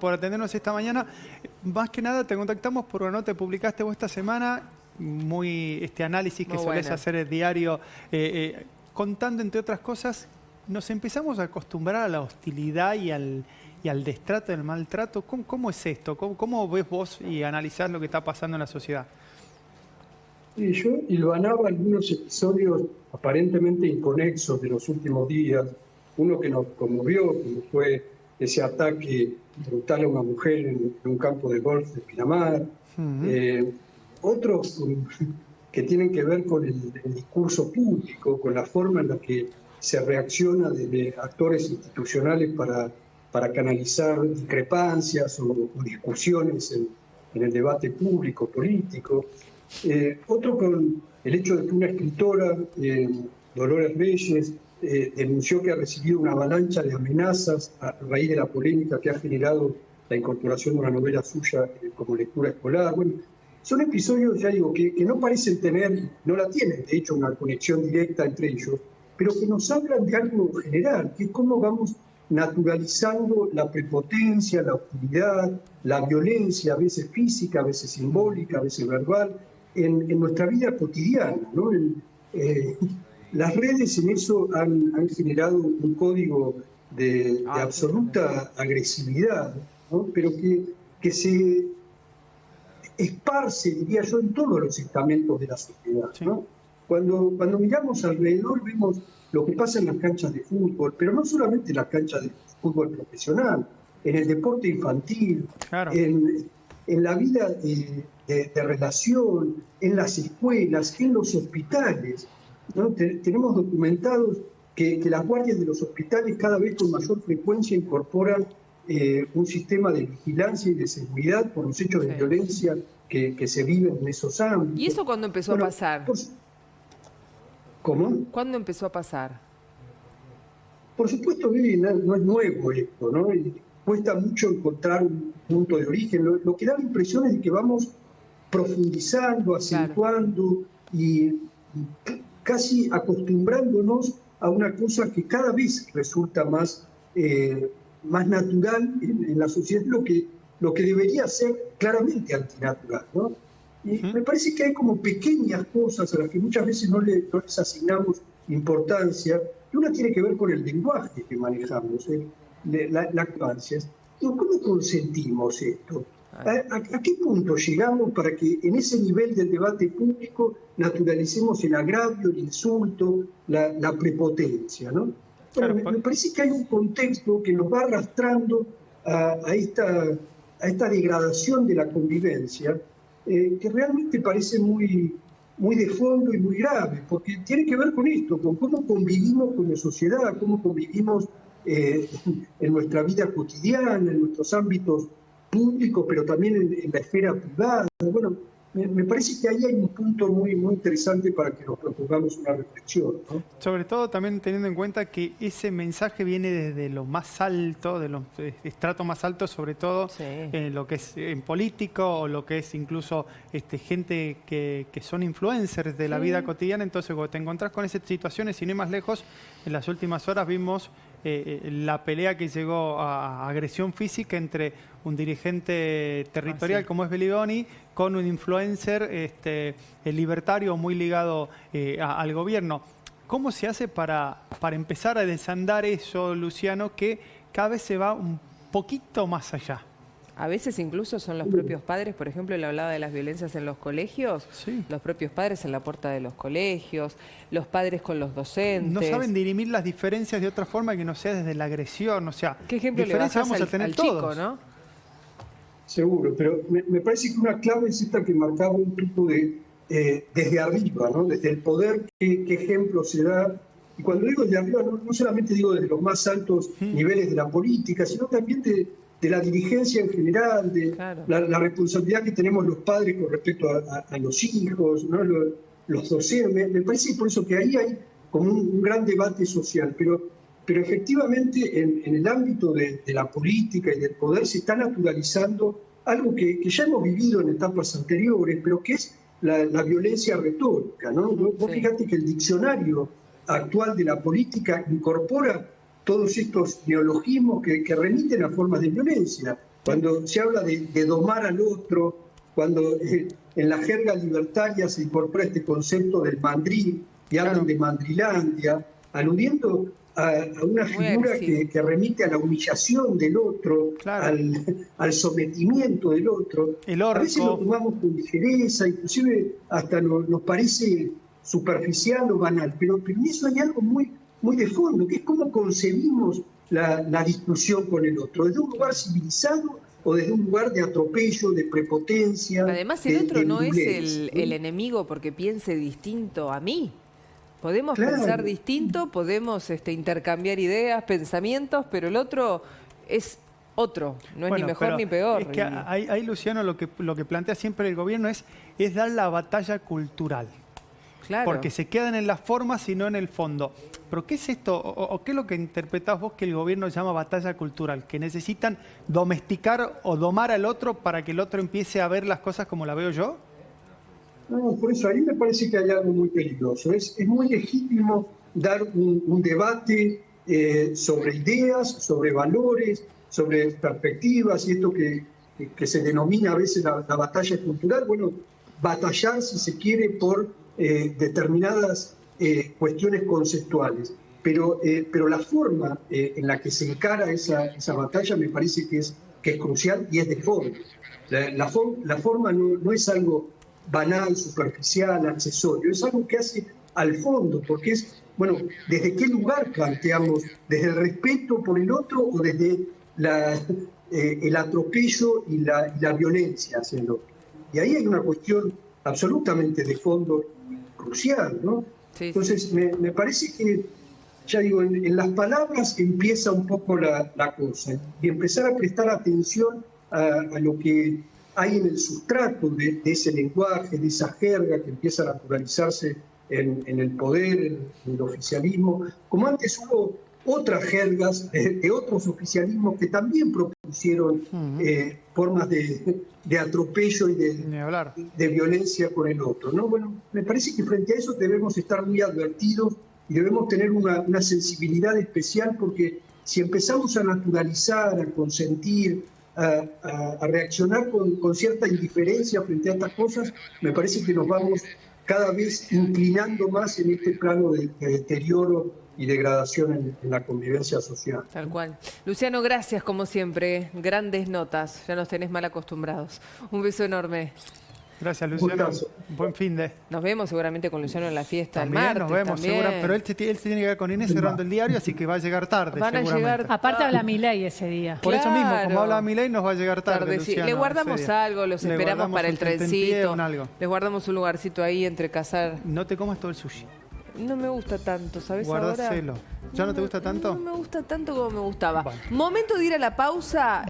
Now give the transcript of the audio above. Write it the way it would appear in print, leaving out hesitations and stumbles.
por atendernos esta mañana. Más que nada te contactamos por una nota que publicaste vos esta semana, este análisis que solés hacer el diario, contando, entre otras cosas, nos empezamos a acostumbrar a la hostilidad y al destrato, al maltrato. ¿Cómo es esto? ¿Cómo ves vos y analizás lo que está pasando en la sociedad? Y yo hilvanaba algunos episodios aparentemente inconexos de los últimos días. Uno que nos conmovió, como fue ese ataque brutal a una mujer en un campo de golf de Pinamar. Otros que tienen que ver con el discurso público, con la forma en la que se reacciona desde actores institucionales para canalizar discrepancias o discusiones en el debate público, político. Otro con el hecho de que una escritora, Dolores Reyes, denunció que ha recibido una avalancha de amenazas a raíz de la polémica que ha generado la incorporación de una novela suya como lectura escolar. Bueno, son episodios, ya digo, que no parecen tener, no la tienen, de hecho, una conexión directa entre ellos, pero que nos hablan de algo general, que es cómo vamos naturalizando la prepotencia, la hostilidad, la violencia, a veces física, a veces simbólica, a veces verbal, en nuestra vida cotidiana, ¿no? Las redes en eso han generado un código de absoluta agresividad, ¿no? Pero que se esparce, diría yo, en todos los estamentos de la sociedad, ¿no? Cuando miramos alrededor vemos lo que pasa en las canchas de fútbol, pero no solamente en las canchas de fútbol profesional, en el deporte infantil, claro, en la vida de relación, en las escuelas, en los hospitales, ¿no? Tenemos documentados que las guardias de los hospitales cada vez con mayor frecuencia incorporan un sistema de vigilancia y de seguridad por los hechos de violencia que se viven en esos ámbitos. ¿Y eso cuándo empezó a pasar? ¿Cómo? ¿Cuándo empezó a pasar? Por supuesto, Vivi, no es nuevo esto, ¿no? Y cuesta mucho encontrar un punto de origen. Lo que da la impresión es que vamos profundizando, acentuando y casi acostumbrándonos a una cosa que cada vez resulta más natural en la sociedad, lo que debería ser claramente antinatural, ¿no? Y me parece que hay como pequeñas cosas a las que muchas veces no les asignamos importancia, y una tiene que ver con el lenguaje que manejamos, la infancia. ¿Cómo consentimos esto? ¿A qué punto llegamos para que en ese nivel del debate público naturalicemos el agravio, el insulto, la prepotencia, ¿no? Bueno, me parece que hay un contexto que nos va arrastrando a esta degradación de la convivencia, que realmente parece muy de fondo y muy grave, porque tiene que ver con esto, con cómo convivimos como sociedad, cómo convivimos en nuestra vida cotidiana, en nuestros ámbitos públicos, pero también en la esfera privada. Bueno, me parece que ahí hay un punto muy interesante para que nos propongamos una reflexión, ¿no? Sobre todo también teniendo en cuenta que ese mensaje viene desde lo más alto, de los estratos más altos, sobre todo en lo que es en político o lo que es incluso gente que son influencers de la vida cotidiana. Entonces, cuando te encontrás con esas situaciones, y no ir más lejos, en las últimas horas vimos la pelea que llegó a agresión física entre un dirigente territorial como es Belidoni con un influencer libertario muy ligado al gobierno. ¿Cómo se hace para empezar a desandar eso, Luciano, que cada vez se va un poquito más allá? A veces incluso son los propios padres, por ejemplo, él hablaba de las violencias en los colegios, los propios padres en la puerta de los colegios, los padres con los docentes. No saben dirimir las diferencias de otra forma que no sea desde la agresión, o sea, ¿qué ejemplo le bajás vamos a tener al todos, chico, no? Seguro, pero me parece que una clave es esta que marcaba un tipo de desde arriba, ¿no? Desde el poder, qué ejemplo se da. Y cuando digo desde arriba, no solamente digo desde los más altos niveles de la política, sino también de la dirigencia en general, de la responsabilidad que tenemos los padres con respecto a los hijos, ¿no? Los docentes. Me parece por eso que ahí hay como un gran debate social, pero efectivamente en el ámbito de la política y del poder se está naturalizando algo que ya hemos vivido en etapas anteriores, pero que es la violencia retórica, ¿no? Vos fíjate que el diccionario actual de la política incorpora todos estos neologismos que remiten a formas de violencia. Cuando se habla de domar al otro, cuando en la jerga libertaria se incorpora este concepto del mandril y hablan de mandrilandia, aludiendo a una figura que remite a la humillación del otro, al sometimiento del otro. A veces lo tomamos con ligereza, inclusive hasta nos parece superficial o banal, pero en eso hay algo muy, muy de fondo, que es cómo concebimos la discusión con el otro, desde un lugar civilizado o desde un lugar de atropello, de prepotencia. Además, el otro no es el enemigo porque piense distinto a mí. Podemos pensar distinto, podemos intercambiar ideas, pensamientos, pero el otro es otro, no es ni mejor ni peor. Es que ahí Luciano, lo que plantea siempre el gobierno es dar la batalla cultural. Claro. Porque se quedan en las formas y no en el fondo. ¿Pero qué es esto? ¿O qué es lo que interpretás vos que el gobierno llama batalla cultural? ¿Que necesitan domesticar o domar al otro para que el otro empiece a ver las cosas como la veo yo? No, por eso ahí me parece que hay algo muy peligroso. Es muy legítimo dar un debate sobre ideas, sobre valores, sobre perspectivas y esto que se denomina a veces la batalla cultural. Bueno, batallar, si se quiere, por determinadas cuestiones conceptuales. Pero la forma en la que se encara esa batalla me parece que es crucial y es de fondo. La forma no es algo banal, superficial, accesorio, es algo que hace al fondo, porque es, bueno, ¿desde qué lugar planteamos? ¿Desde el respeto por el otro o desde el atropello y la violencia hacia el otro? Y ahí hay una cuestión absolutamente de fondo crucial, ¿no? Sí. Entonces, me parece que, ya digo, en las palabras empieza un poco la cosa, y empezar a prestar atención a lo que hay en el sustrato de ese lenguaje, de esa jerga que empieza a naturalizarse en el poder, en el oficialismo, como antes hubo otras jergas de otros oficialismos que también propusieron formas de atropello y de violencia con el otro, ¿no? Bueno, me parece que frente a eso debemos estar muy advertidos y debemos tener una sensibilidad especial, porque si empezamos a naturalizar, a consentir, a reaccionar con cierta indiferencia frente a estas cosas, me parece que nos vamos cada vez inclinando más en este plano de deterioro y degradación en la convivencia social. Tal cual. Luciano, gracias como siempre. Grandes notas. Ya nos tenés mal acostumbrados. Un beso enorme. Gracias, Luciano. Buen fin de. Nos vemos seguramente con Luciano en la fiesta también, el martes. Nos vemos, seguramente. Pero él se tiene que quedar con Inés cerrando el diario, así que va a llegar tarde. Van a llegar. Aparte habla Milei ese día. Por eso mismo, como habla Milei, nos va a llegar tarde. Sí. Le guardamos algo, los esperamos para el trencito. Les guardamos un lugarcito ahí entre Casar. No te comas todo el sushi. No me gusta tanto, ¿sabes? Guardáselo. ¿Ya no te gusta tanto? No me gusta tanto como me gustaba. Bueno. Momento de ir a la pausa.